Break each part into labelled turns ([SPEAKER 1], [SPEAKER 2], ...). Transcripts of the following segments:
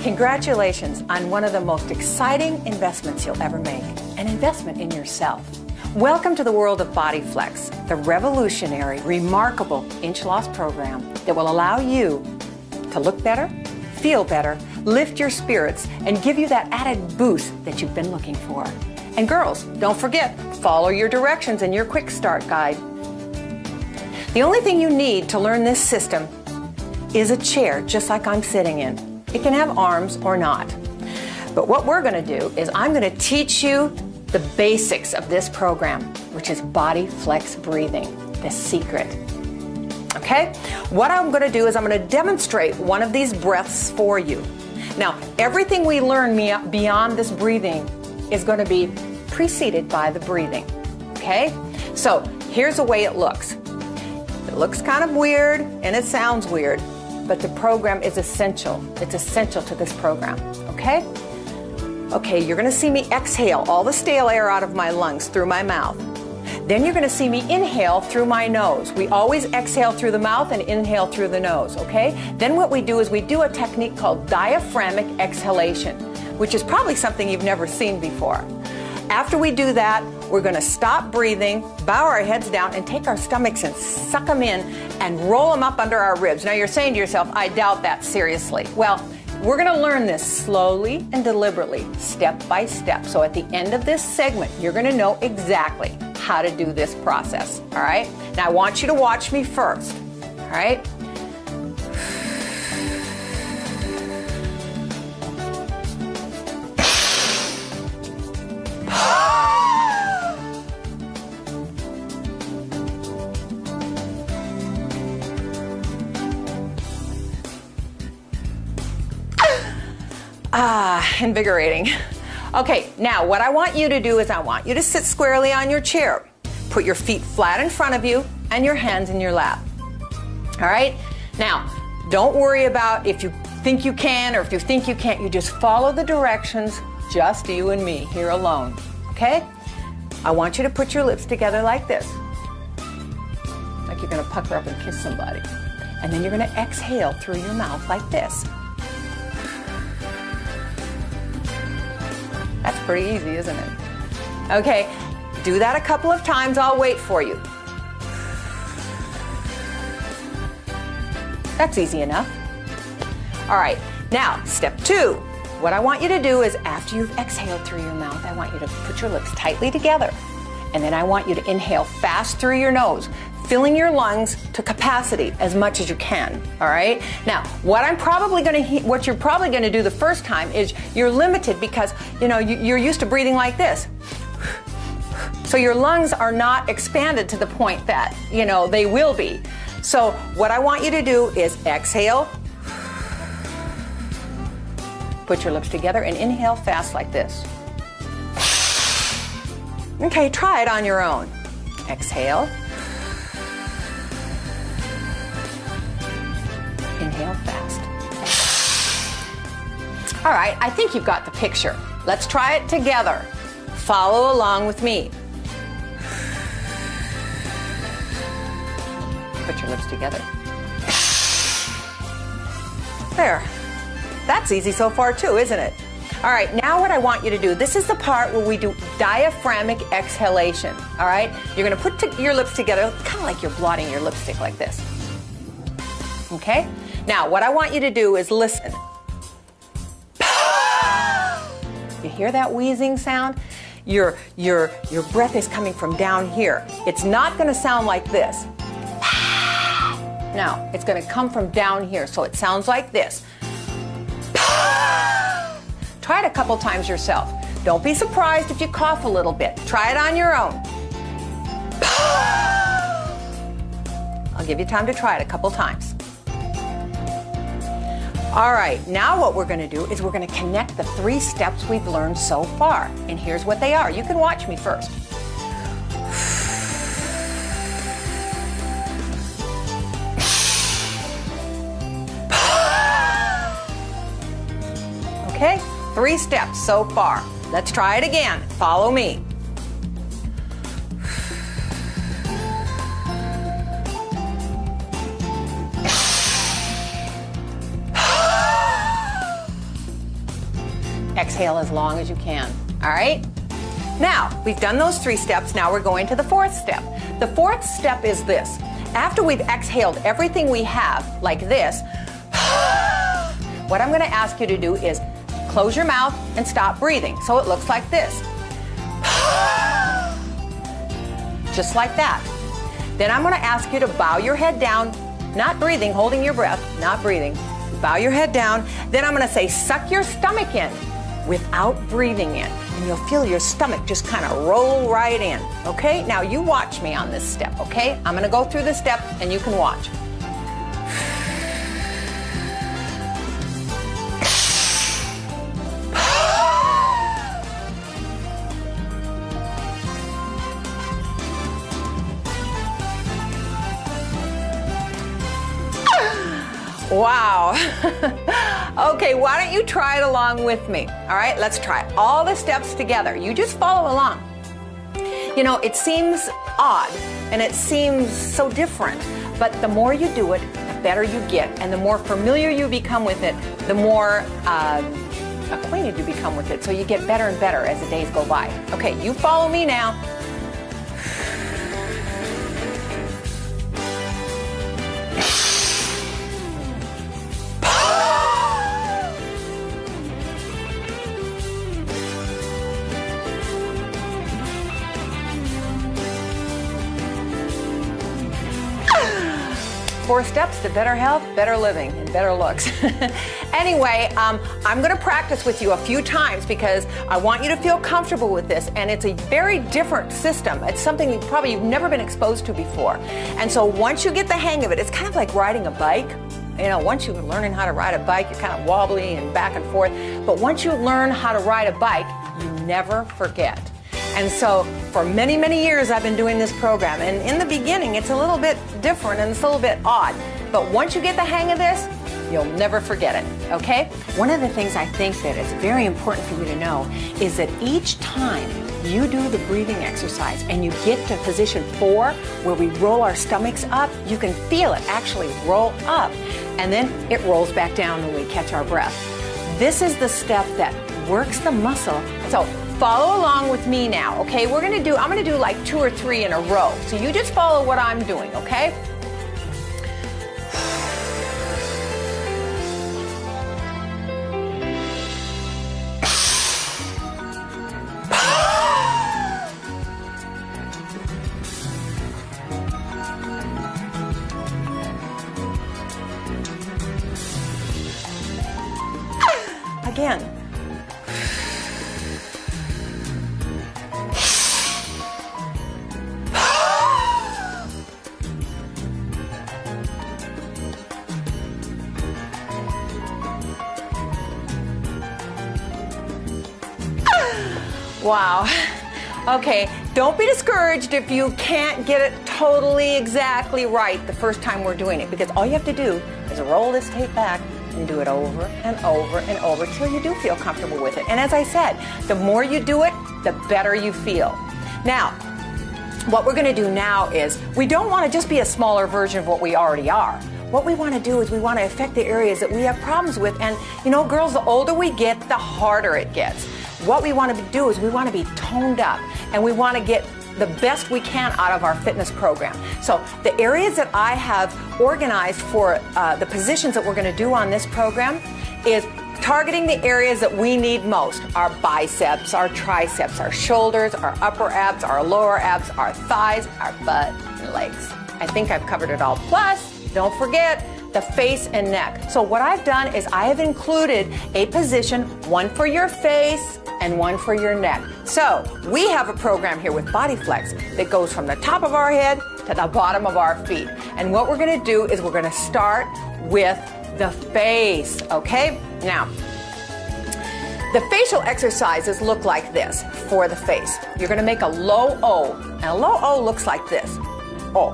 [SPEAKER 1] Congratulations on one of the most exciting investments you'll ever make, an investment in yourself. Welcome to the world of Bodiflex, the revolutionary, remarkable inch loss program that will allow you to look better, feel better, lift your spirits, and give you that added boost that you've been looking for. And girls, don't forget, follow your directions in your quick start guide. The only thing you need to learn this system is a chair, just like I'm sitting in. It can have arms or not. But what we're going to do is I'm going to teach you the basics of this program, which is Bodiflex breathing, the secret. Okay? What I'm going to do is I'm going to demonstrate one of these breaths for you. Now, everything we learn beyond this breathing is going to be preceded by the breathing. Okay? So, here's the way it looks. It looks kind of weird and it sounds weird, but the program is essential. It's essential to this program. Okay? Okay, you're going to see me exhale all the stale air out of my lungs through my mouth. Then you're going to see me inhale through my nose. We always exhale through the mouth and inhale through the nose, okay? Then what we do is we do a technique called diaphragmic exhalation, which is probably something you've never seen before. After we do that, we're going to stop breathing, bow our heads down, and take our stomachs and suck them in and roll them up under our ribs. Now you're saying to yourself, I doubt that seriously. Well, we're going to learn this slowly and deliberately, step by step. So at the end of this segment, you're going to know exactly how to do this process. All right? Now I want you to watch me first. All right? Invigorating. Okay, now what I want you to do is I want you to sit squarely on your chair. Put your feet flat in front of you and your hands in your lap. All right? Now, don't worry about if you think you can or if you think you can't. You just follow the directions, just you and me here alone. Okay? I want you to put your lips together like this. Like you're going to pucker up and kiss somebody. And then you're going to exhale through your mouth like this. That's pretty easy, isn't it? Okay, do that a couple of times. I'll wait for you. That's easy enough. All right, now, step 2. What I want you to do is after you've exhaled through your mouth, I want you to put your lips tightly together. And then I want you to inhale fast through your nose, filling your lungs to capacity as much as you can, all right? Now, what you're probably going to do the first time is you're limited because, you're used to breathing like this. So your lungs are not expanded to the point that, they will be. So what I want you to do is exhale, put your lips together and inhale fast like this. Okay, try it on your own. Exhale. Inhale fast. All right, I think you've got the picture. Let's try it together. Follow along with me. Put your lips together. There. That's easy so far too, isn't it? All right, now what I want you to do, this is the part where we do diaphragmic exhalation, all right? You're going to put your lips together, kind of like you're blotting your lipstick like this. Okay? Now, what I want you to do is listen. You hear that wheezing sound? Your breath is coming from down here. It's not going to sound like this. No, it's going to come from down here, so it sounds like this. Try it a couple times yourself. Don't be surprised if you cough a little bit. Try it on your own. I'll give you time to try it a couple times. All right, now what we're going to do is we're going to connect the 3 steps we've learned so far. And here's what they are. You can watch me first. Okay, 3 steps so far. Let's try it again. Follow me. exhale as long as you can. All right? Now, we've done those 3 steps. Now we're going to the 4th step. The 4th step is this. After we've exhaled everything we have, like this, what I'm going to ask you to do is close your mouth and stop breathing. So it looks like this. Just like that. Then I'm going to ask you to bow your head down, not breathing, holding your breath, not breathing. Bow your head down. Then I'm going to say, suck your stomach in without breathing in. And you'll feel your stomach just kind of roll right in. Okay? Now you watch me on this step, okay? I'm going to go through the step and you can watch. Wow. Okay, why don't you try it along with me? All right, let's try all the steps together. You just follow along. You know, it seems odd and it seems so different, but the more you do it, the better you get, and the more familiar you become with it, the more acquainted you become with it. So you get better and better as the days go by. Okay, you follow me now. Four steps to better health, better living, and better looks. Anyway, I'm going to practice with you a few times because I want you to feel comfortable with this, and it's a very different system. It's something that probably you've never been exposed to before. And so once you get the hang of it, it's kind of like riding a bike. You know, once you're learning how to ride a bike, you're kind of wobbly and back and forth. But once you learn how to ride a bike, you never forget. And so for many, many years, I've been doing this program. And in the beginning, it's a little bit different and it's a little bit odd. But once you get the hang of this, you'll never forget it, okay? One of the things I think that is very important for you to know is that each time you do the breathing exercise and you get to position 4, where we roll our stomachs up, you can feel it actually roll up. And then it rolls back down when we catch our breath. This is the step that works the muscle. So follow along with me now, okay? I'm gonna do like 2 or 3 in a row. So you just follow what I'm doing, okay? Again. Wow. Okay, don't be discouraged if you can't get it totally exactly right the first time we're doing it, because all you have to do is roll this tape back and do it over and over and over till you do feel comfortable with it. And as I said, the more you do it, the better you feel. Now, what we're going to do now is we don't want to just be a smaller version of what we already are. What we want to do is we want to affect the areas that we have problems with. And, you know, girls, the older we get, the harder it gets. What we want to do is we want to be toned up, and we want to get the best we can out of our fitness program. So the areas that I have organized for the positions that we're going to do on this program is targeting the areas that we need most: our biceps, our triceps, our shoulders, our upper abs, our lower abs, our thighs, our butt, and legs. I think I've covered it all. Plus, don't forget the face and neck. So what I've done is I have included a position, one for your face and one for your neck. So we have a program here with Bodiflex that goes from the top of our head to the bottom of our feet. And what we're going to do is we're going to start with the face, okay? Now, the facial exercises look like this for the face. You're going to make a low O, and a low O looks like this. O.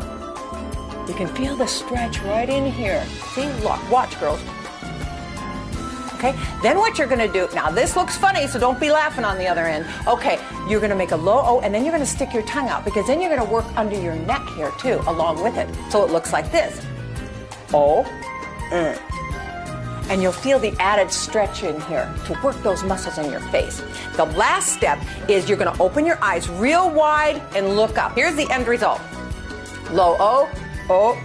[SPEAKER 1] You can feel the stretch right in here. See, look, watch, girls. Okay, then what you're going to do, now this looks funny, so don't be laughing on the other end. Okay, you're going to make a low O, and then you're going to stick your tongue out, because then you're going to work under your neck here too, along with it. So it looks like this. O, and you'll feel the added stretch in here to work those muscles in your face. The last step is you're going to open your eyes real wide and look up. Here's the end result. Low O, O,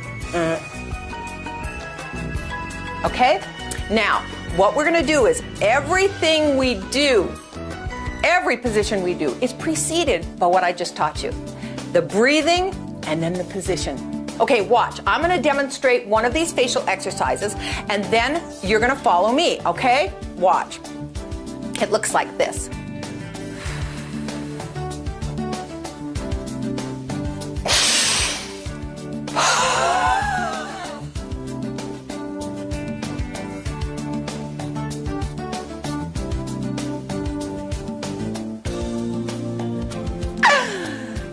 [SPEAKER 1] Okay? Now, what we're going to do is everything we do, every position we do is preceded by what I just taught you. The breathing and then the position. Okay, watch. I'm going to demonstrate one of these facial exercises, and then you're going to follow me, okay? Watch. It looks like this.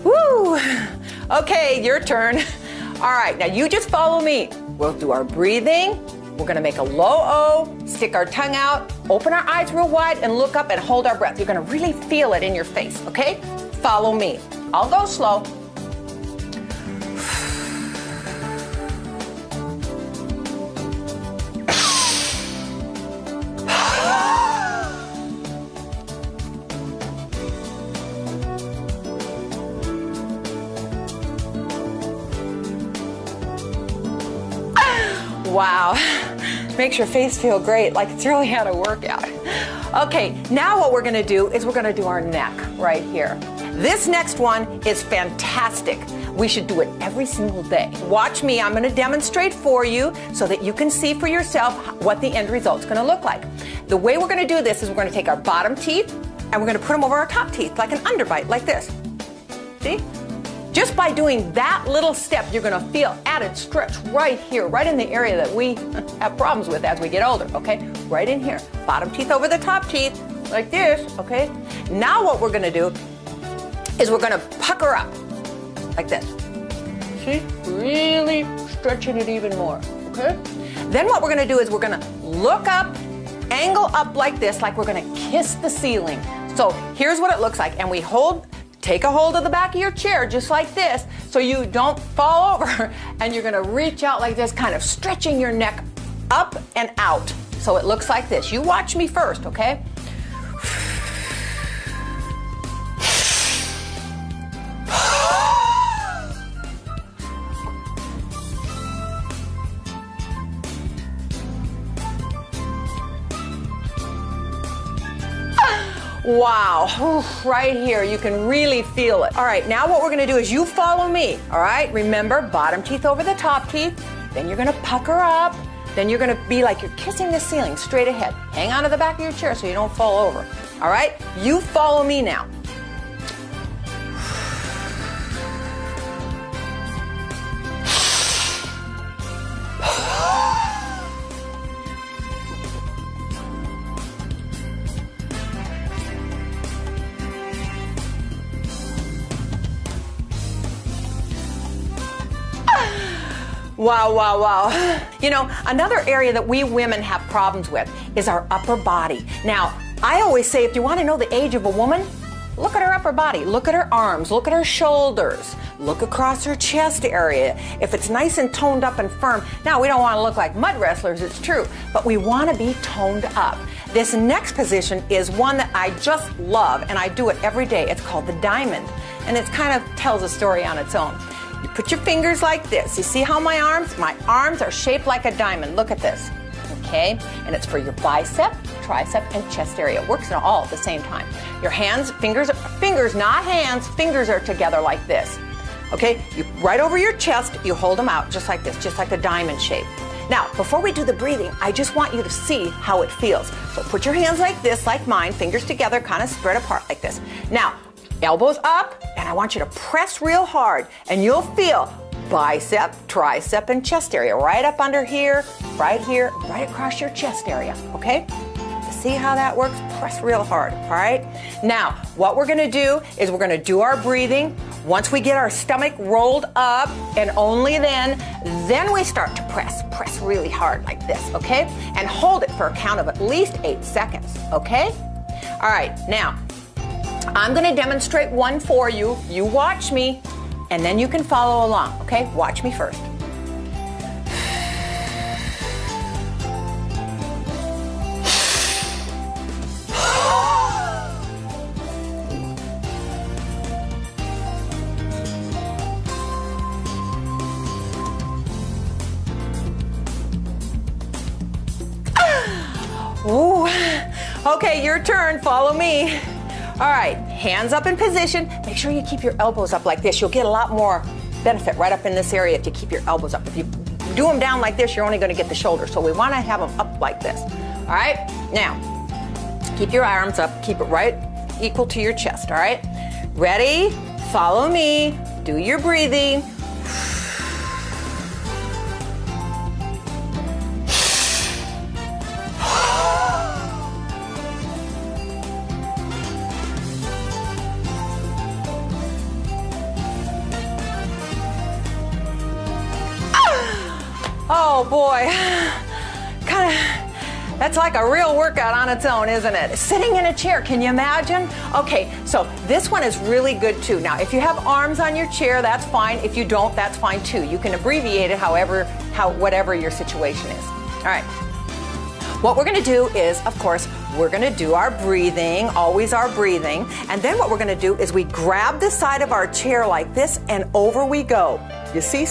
[SPEAKER 1] Woo! Okay, your turn. All right, now you just follow me. We'll do our breathing. We're gonna make a low O, stick our tongue out, open our eyes real wide, and look up and hold our breath. You're gonna really feel it in your face, okay? Follow me. I'll go slow. Wow, makes your face feel great, like it's really had a workout. Okay, now what we're gonna do is we're gonna do our neck right here. This next one is fantastic. We should do it every single day. Watch me, I'm gonna demonstrate for you so that you can see for yourself what the end result's gonna look like. The way we're gonna do this is we're gonna take our bottom teeth and we're gonna put them over our top teeth like an underbite, like this. See? Just by doing that little step, you're going to feel added stretch right here, right in the area that we have problems with as we get older, okay? Right in here. Bottom teeth over the top teeth, like this, okay? Now what we're going to do is we're going to pucker up, like this. See? Really stretching it even more, okay? Then what we're going to do is we're going to look up, angle up like this, like we're going to kiss the ceiling. So here's what it looks like, and we hold. Take a hold of the back of your chair just like this so you don't fall over, and you're going to reach out like this, kind of stretching your neck up and out. So it looks like this. You watch me first, okay? Wow, right here, you can really feel it. All right, now what we're gonna do is you follow me, all right? Remember, bottom teeth over the top teeth, then you're gonna pucker up, then you're gonna be like you're kissing the ceiling straight ahead. Hang on to the back of your chair so you don't fall over, all right? You follow me now. Wow, wow, wow. You know, another area that we women have problems with is our upper body. Now, I always say if you want to know the age of a woman, look at her upper body, look at her arms, look at her shoulders, look across her chest area. If it's nice and toned up and firm, now we don't want to look like mud wrestlers, it's true, but we want to be toned up. This next position is one that I just love, and I do it every day. It's called the diamond, and it kind of tells a story on its own. You put your fingers like this. You see how my arms are shaped like a diamond. Look at this, okay? And it's for your bicep, tricep, and chest area. It works all at the same time. Your hands, fingers, not hands, fingers are together like this, okay? You right over your chest, you hold them out just like this, just like a diamond shape. Now, before we do the breathing, I just want you to see how it feels. So put your hands like this, like mine, fingers together, kind of spread apart like this. Now, elbows up, and I want you to press real hard, and you'll feel bicep, tricep, and chest area right up under here, right across your chest area, okay? See how that works? Press real hard, all right? Now, what we're gonna do is we're gonna do our breathing. Once we get our stomach rolled up, and only then we start to press really hard like this, okay? And hold it for a count of at least 8 seconds, okay? All right, now, I'm going to demonstrate one for you. You watch me, and then you can follow along, okay? Watch me first. Ooh. Okay, your turn. Follow me. All right, hands up in position. Make sure you keep your elbows up like this. You'll get a lot more benefit right up in this area if you keep your elbows up. If you do them down like this, you're only going to get the shoulders. So we want to have them up like this. All right, now keep your arms up. Keep it right equal to your chest. All right, ready? Follow me. Do your breathing. Oh boy, that's like a real workout on its own, isn't it? Sitting in a chair, can you imagine? Okay, so this one is really good too. Now, if you have arms on your chair, that's fine. If you don't, that's fine too. You can abbreviate it whatever your situation is. All right. What we're gonna do is, of course, we're gonna do our breathing, always our breathing. And then what we're gonna do is we grab the side of our chair like this and over we go. You see?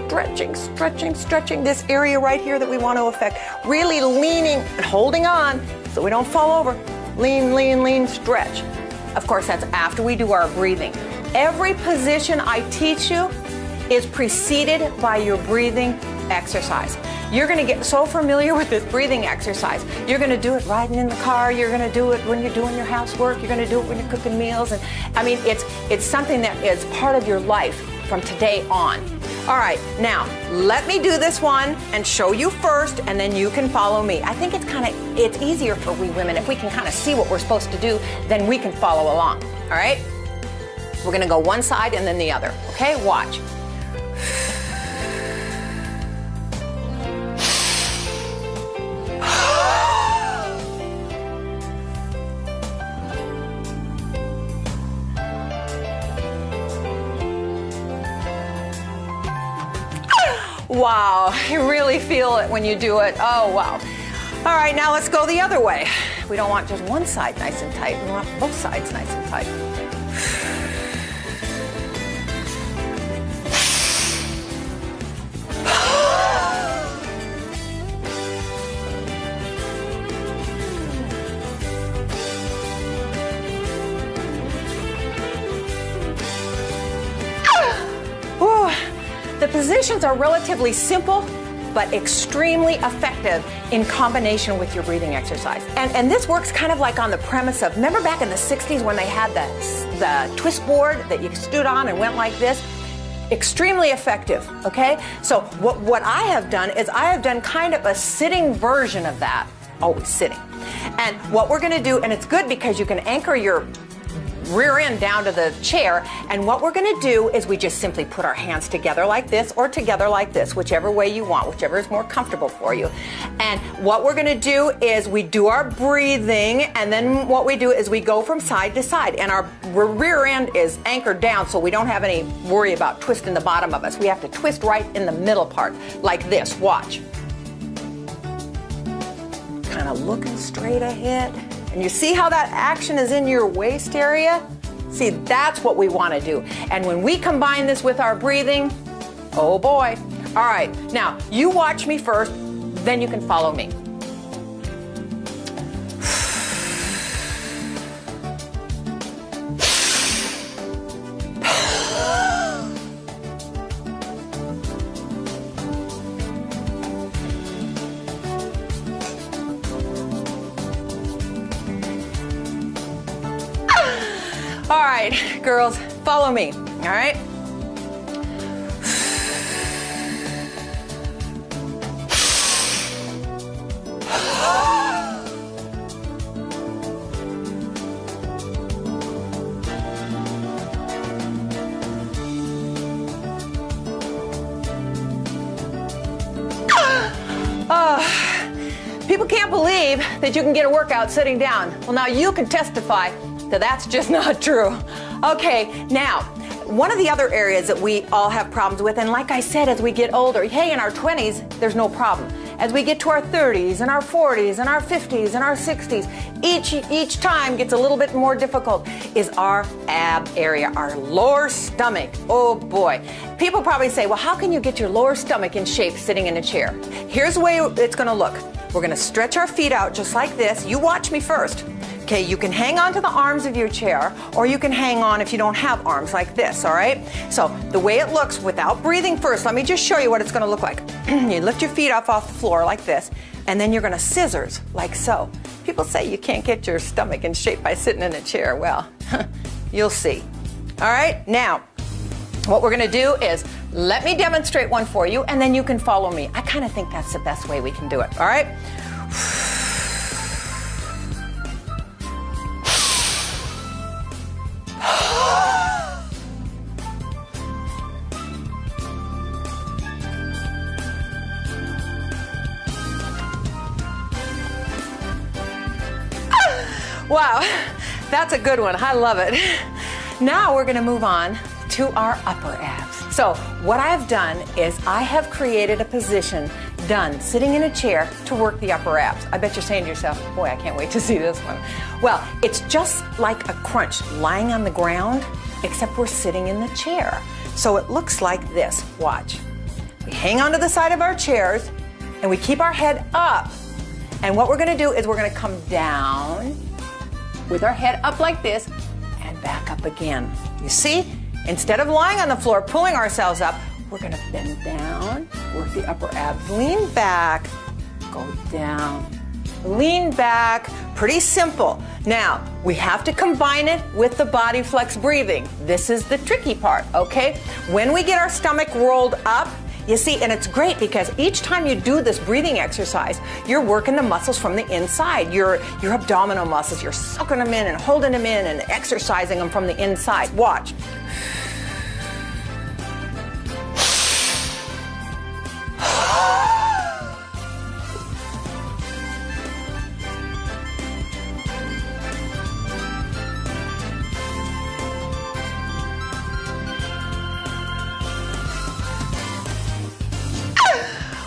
[SPEAKER 1] Stretching, stretching, stretching this area right here that we want to affect. Really leaning and holding on so we don't fall over. Lean, lean, lean, stretch. Of course, that's after we do our breathing. Every position I teach you is preceded by your breathing exercise. You're going to get so familiar with this breathing exercise. You're going to do it riding in the car. You're going to do it when you're doing your housework. You're going to do it when you're cooking meals. And I mean, it's something that is part of your life from today on. All right, now let me do this one and show you first, and then you can follow me. I think it's easier for we women if we can kind of see what we're supposed to do, then we can follow along. All right, we're gonna go one side and then the other. Okay, watch. Wow, you really feel it when you do it. Oh, wow. All right, now let's go the other way. We don't want just one side nice and tight. We want both sides nice and tight. The positions are relatively simple, but extremely effective in combination with your breathing exercise. And this works kind of like on the premise of, remember back in the 60s when they had the twist board that you stood on and went like this? Extremely effective, okay? So what I have done is I have done kind of a sitting version of that, always sitting. And what we're gonna do, and it's good because you can anchor your rear end down to the chair, and what we're going to do is we just simply put our hands together like this or together like this, whichever way you want, whichever is more comfortable for you. And what we're going to do is we do our breathing, and then what we do is we go from side to side, and our rear end is anchored down so we don't have any worry about twisting the bottom of us. We have to twist right in the middle part like this. Watch. Kind of looking straight ahead. And you see how that action is in your waist area? See, that's what we want to do. And when we combine this with our breathing, oh boy. All right, now you watch me first, then you can follow me. All right, girls, follow me, all right? People can't believe that you can get a workout sitting down. Well, now you can testify that that's just not true. Okay, now, one of the other areas that we all have problems with, and like I said, as we get older, hey, in our 20s, there's no problem. As we get to our 30s and our 40s and our 50s and our 60s, each time gets a little bit more difficult, is our ab area, our lower stomach. Oh boy. People probably say, well, how can you get your lower stomach in shape sitting in a chair? Here's the way it's gonna look. we're gonna stretch our feet out just like this. You watch me first. Okay, you can hang on to the arms of your chair, or you can hang on if you don't have arms like this, all right? So the way it looks without breathing first, let me just show you what it's gonna look like. You lift your feet off the floor like this, and then you're gonna scissors like so. People say you can't get your stomach in shape by sitting in a chair. Well, you'll see. All right, now, what we're gonna do is let me demonstrate one for you, and then you can follow me. I kind of think that's the best way we can do it, all right? Wow, that's a good one. I love it. Now we're going to move on to our upper abs. So what I've done is I have created a position done sitting in a chair to work the upper abs. I bet you're saying to yourself, boy, I can't wait to see this one. Well, it's just like a crunch lying on the ground, except we're sitting in the chair. So it looks like this. Watch. We hang onto the side of our chairs and we keep our head up. And what we're going to do is we're going to come down with our head up like this and back up again. You see, instead of lying on the floor, pulling ourselves up, we're gonna bend down, work the upper abs, lean back, go down, lean back, pretty simple. Now, we have to combine it with the Bodiflex breathing. This is the tricky part, okay? When we get our stomach rolled up, you see, and it's great because each time you do this breathing exercise, you're working the muscles from the inside. Your abdominal muscles, you're sucking them in and holding them in and exercising them from the inside. Watch.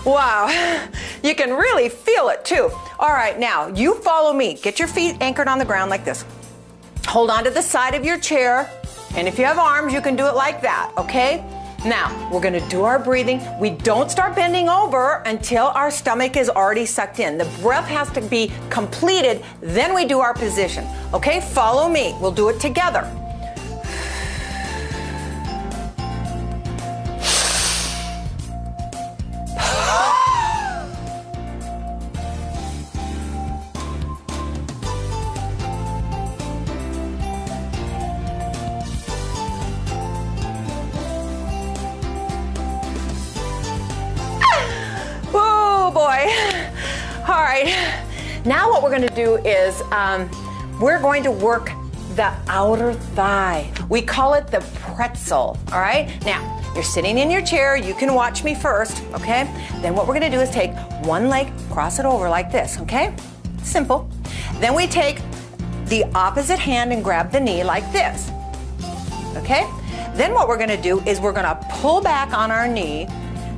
[SPEAKER 1] Wow, you can really feel it too. All right, now you follow me. Get your feet anchored on the ground like this. Hold on to the side of your chair, and if you have arms, you can do it like that, okay? Now, we're gonna do our breathing. We don't start bending over until our stomach is already sucked in. The breath has to be completed, then we do our position. Okay, follow me. We'll do it together. All right, now what we're going to do is we're going to work the outer thigh. We call it the pretzel, all right? Now, you're sitting in your chair. You can watch me first, okay? Then what we're going to do is take one leg, cross it over like this, okay? Simple. Then we take the opposite hand and grab the knee like this, okay? Then what we're going to do is we're going to pull back on our knee.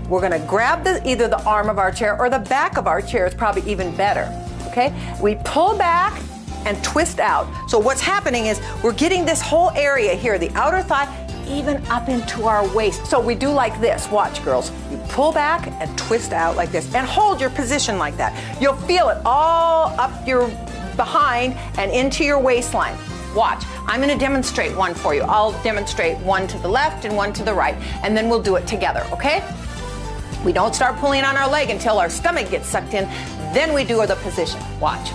[SPEAKER 1] We're going to grab either the arm of our chair or the back of our chair is probably even better, okay? We pull back and twist out. So what's happening is we're getting this whole area here, the outer thigh, even up into our waist. So we do like this. Watch, girls. You pull back and twist out like this and hold your position like that. You'll feel it all up your behind and into your waistline. Watch. I'm going to demonstrate one for you. I'll demonstrate one to the left and one to the right, and then we'll do it together, okay? We don't start pulling on our leg until our stomach gets sucked in. Then we do the position. Watch.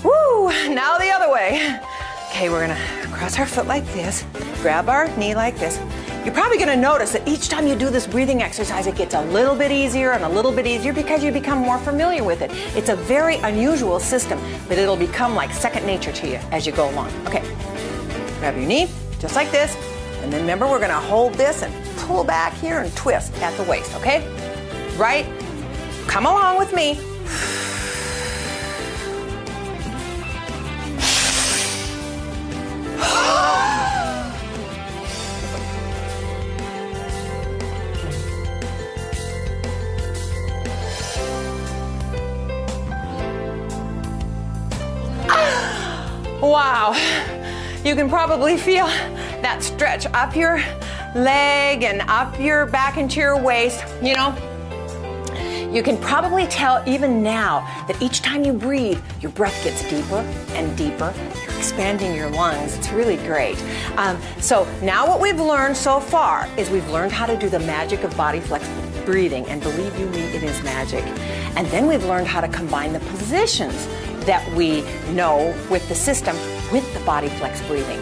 [SPEAKER 1] Woo! Now the other way. Okay, we're going to cross our foot like this, grab our knee like this. You're probably going to notice that each time you do this breathing exercise, it gets a little bit easier and a little bit easier because you become more familiar with it. It's a very unusual system, but it'll become like second nature to you as you go along. Okay, grab your knee, just like this, and then remember we're going to hold this and pull back here and twist at the waist, okay? Right? Come along with me. Wow. You can probably feel that stretch up your leg and up your back into your waist. You know, you can probably tell even now that each time you breathe, your breath gets deeper and deeper. You're expanding your lungs. It's really great. So now what we've learned so far is we've learned how to do the magic of Bodiflex breathing, and believe you me, it is magic. And then we've learned how to combine the positions that we know with the system with the Bodiflex breathing.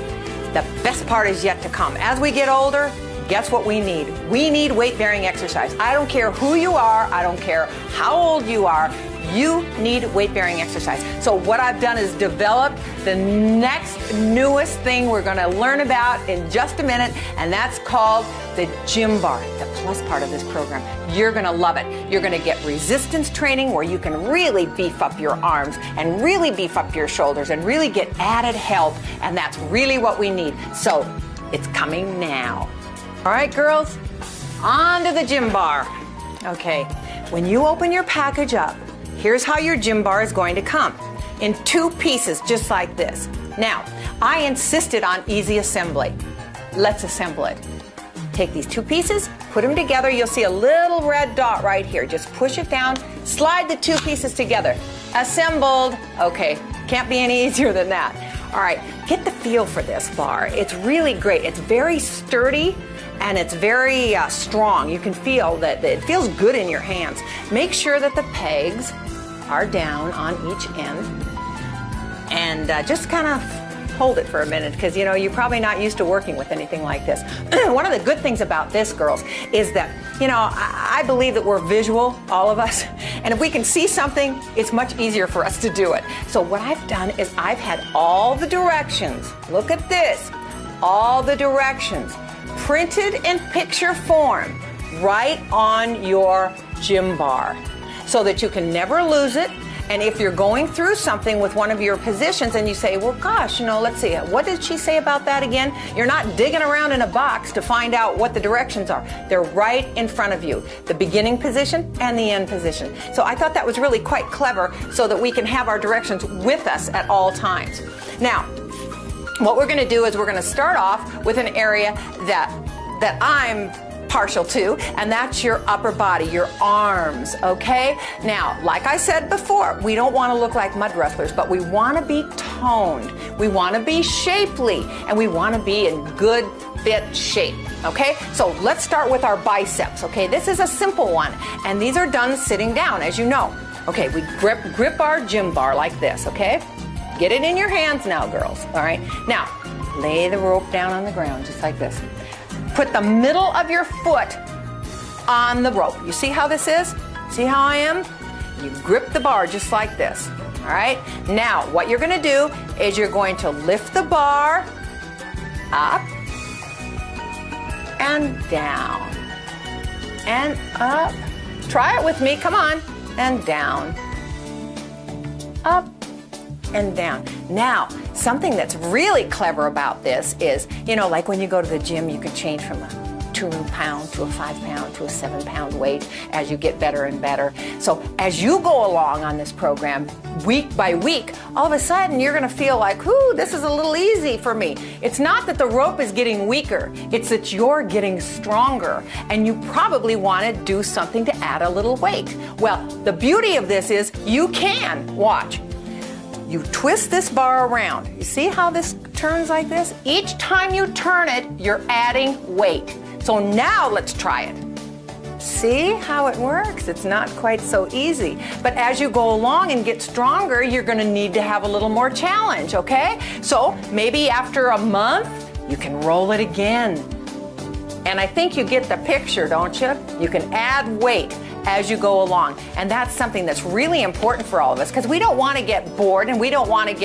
[SPEAKER 1] The best part is yet to come. As we get older, guess what we need? We need weight-bearing exercise. I don't care who you are. I don't care how old you are. You need weight-bearing exercise. So what I've done is developed the next newest thing we're going to learn about in just a minute, and that's called the gym bar, the plus part of this program. You're going to love it. You're going to get resistance training where you can really beef up your arms and really beef up your shoulders and really get added help, and that's really what we need. So it's coming now. All right, girls, on to the gym bar. Okay, when you open your package up, here's how your gym bar is going to come. In 2 pieces, just like this. Now, I insisted on easy assembly. Let's assemble it. Take these 2 pieces, put them together. You'll see a little red dot right here. Just push it down, slide the 2 pieces together. Assembled. Okay, can't be any easier than that. All right, get the feel for this bar. It's really great. It's very sturdy and it's very strong. You can feel that it feels good in your hands. Make sure that the pegs are down on each end, and just kind of hold it for a minute, because you know you're probably not used to working with anything like this. One of the good things about this, girls, is that I believe that we're visual, all of us, and if we can see something, it's much easier for us to do it. So what I've done is I've had all the directions. Look at this, all the directions printed in picture form right on your gym bar, so that you can never lose it. And if you're going through something with one of your positions and you say, well, gosh, let's see, what did she say about that again? You're not digging around in a box to find out what the directions are. They're right in front of you, the beginning position and the end position. So I thought that was really quite clever, so that we can have our directions with us at all times. Now, what we're going to do is we're going to start off with an area that I'm partial to, and that's your upper body, your arms, okay? Now, like I said before, we don't want to look like mud wrestlers, but we want to be toned, we want to be shapely, and we want to be in good fit shape, okay? So let's start with our biceps, okay? This is a simple one, and these are done sitting down, as you know. Okay, we grip our gym bar like this, okay? Get it in your hands now, girls, all right? Now, lay the rope down on the ground, just like this. Put the middle of your foot on the rope. You see how this is? See how I am? You grip the bar just like this, all right? Now, what you're gonna do is you're going to lift the bar up and down and up. Try it with me, come on. And down, up and down. Now, something that's really clever about this is, like when you go to the gym, you can change from a 2 pound to a 5 pound to a 7 pound weight as you get better and better. So as you go along on this program, week by week, all of a sudden you're gonna feel like, whoo, this is a little easy for me. It's not that the rope is getting weaker, it's that you're getting stronger, and you probably wanna do something to add a little weight. Well, the beauty of this is you can, watch. You twist this bar around. You see how this turns like this? Each time you turn it, you're adding weight. So now let's try it. See how it works? It's not quite so easy. But as you go along and get stronger, you're gonna need to have a little more challenge, okay? So maybe after a month, you can roll it again. And I think you get the picture, don't you? You can add weight as you go along. And that's something that's really important for all of us, because we don't want to get bored, and we don't want to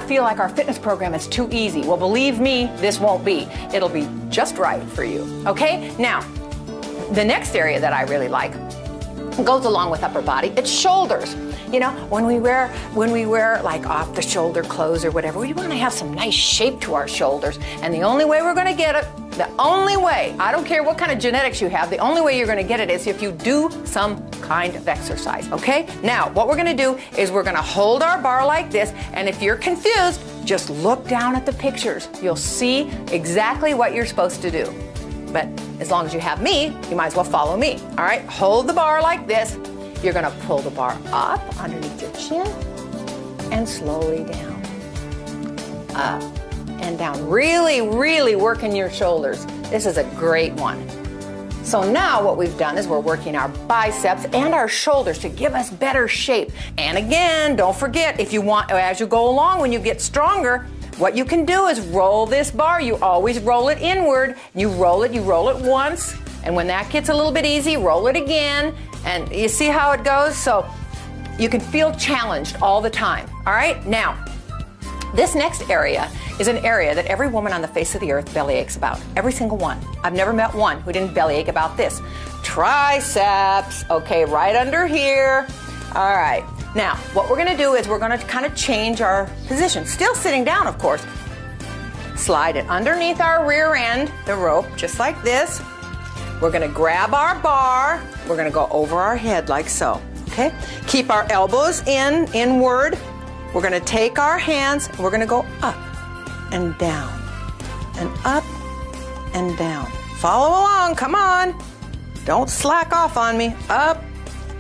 [SPEAKER 1] feel like our fitness program is too easy. Well, believe me, this won't be. It'll be just right for you. Okay? Now, the next area that I really like goes along with upper body. It's shoulders. When we wear like off the shoulder clothes or whatever, we want to have some nice shape to our shoulders. And the only way we're going to get it The only way, I don't care what kind of genetics you have, the only way you're going to get it is if you do some kind of exercise, okay? Now, what we're going to do is we're going to hold our bar like this, and if you're confused, just look down at the pictures. You'll see exactly what you're supposed to do. But as long as you have me, you might as well follow me, all right? Hold the bar like this. You're going to pull the bar up underneath your chin and slowly down, up and down. Really, really working your shoulders. This is a great one. So now what we've done is we're working our biceps and our shoulders to give us better shape. And again, don't forget, if you want, as you go along, when you get stronger, what you can do is roll this bar. You always roll it inward. You roll it once, and when that gets a little bit easy, roll it again. And you see how it goes? So you can feel challenged all the time. All right? Now, this next area is an area that every woman on the face of the earth bellyaches about. Every single one. I've never met one who didn't bellyache about this. Triceps. Okay, right under here. All right. Now, what we're going to do is we're going to kind of change our position. Still sitting down, of course. Slide it underneath our rear end, the rope, just like this. We're going to grab our bar. We're going to go over our head like so. Okay? Keep our elbows inward. We're going to take our hands, and we're going to go up and down, and up and down. Follow along, come on. Don't slack off on me. Up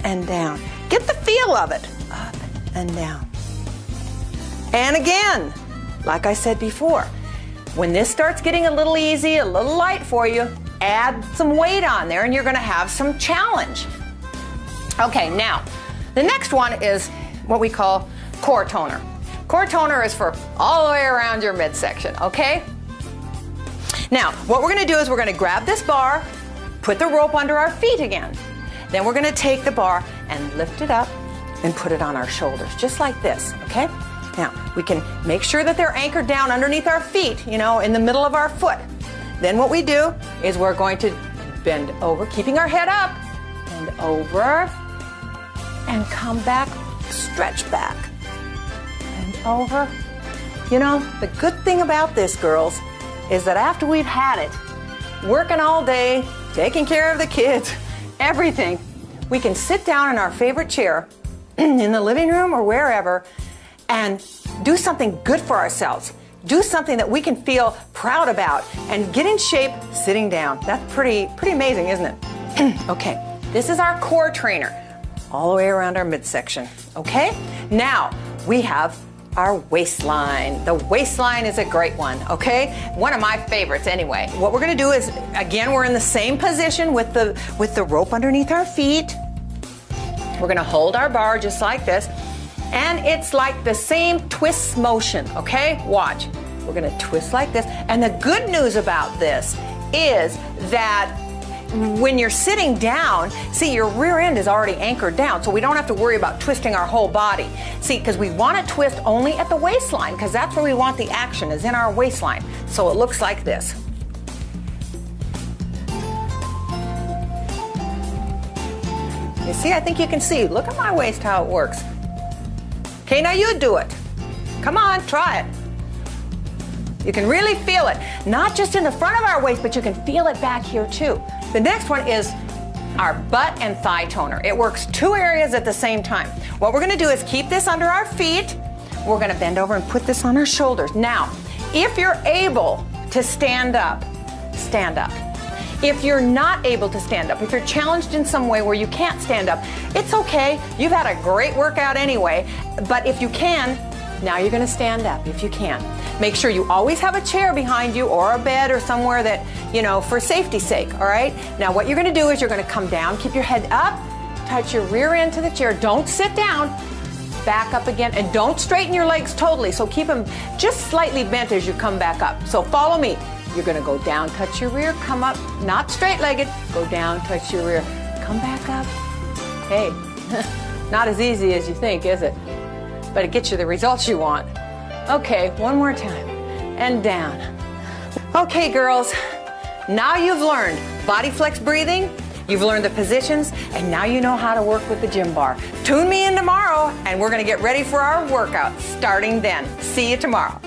[SPEAKER 1] and down. Get the feel of it. Up and down. And again, like I said before, when this starts getting a little easy, a little light for you, add some weight on there and you're going to have some challenge. Okay, now, the next one is what we call core toner. Core toner is for all the way around your midsection, okay? Now, what we're going to do is we're going to grab this bar, put the rope under our feet again. Then we're going to take the bar and lift it up and put it on our shoulders, just like this, okay? Now, we can make sure that they're anchored down underneath our feet, you know, in the middle of our foot. Then what we do is we're going to bend over, keeping our head up, bend over, and come back, stretch back, bend over. You know, the good thing about this, girls, is that after we've had it, working all day, taking care of the kids, everything, we can sit down in our favorite chair in the living room or wherever and do something good for ourselves. Do something that we can feel proud about and get in shape sitting down. That's pretty amazing, isn't it? Okay, this is our core trainer all the way around our midsection. Okay, now we have our waistline. The waistline is a great one, okay? One of my favorites anyway. What we're gonna do is, again, we're in the same position with the rope underneath our feet. We're gonna hold our bar just like this. And it's like the same twist motion, okay? Watch. We're gonna twist like this. And the good news about this is that when you're sitting down, see, your rear end is already anchored down, so we don't have to worry about twisting our whole body. See, because we want to twist only at the waistline, because that's where we want the action, is in our waistline. So it looks like this. You see, I think you can see. Look at my waist, how it works. Okay, now you do it. Come on, try it. You can really feel it, not just in the front of our waist, but you can feel it back here too. The next one is our butt and thigh toner. It works two areas at the same time. What we're gonna do is keep this under our feet. We're gonna bend over and put this on our shoulders. Now, if you're able to stand up, stand up. If you're not able to stand up, if you're challenged in some way where you can't stand up, it's okay. You've had a great workout anyway, but if you can, now you're gonna stand up if you can. Make sure you always have a chair behind you or a bed or somewhere that, you know, for safety's sake, all right? Now what you're gonna do is you're gonna come down, keep your head up, touch your rear end to the chair, don't sit down, back up again, and don't straighten your legs totally, so keep them just slightly bent as you come back up. So follow me. You're gonna go down, touch your rear, come up, not straight-legged, go down, touch your rear, come back up. Hey, not as easy as you think, is it? But it gets you the results you want. Okay, one more time, and down. Okay, girls, now you've learned Bodiflex breathing, you've learned the positions, and now you know how to work with the gym bar. Tune me in tomorrow, and we're gonna get ready for our workout starting then. See you tomorrow.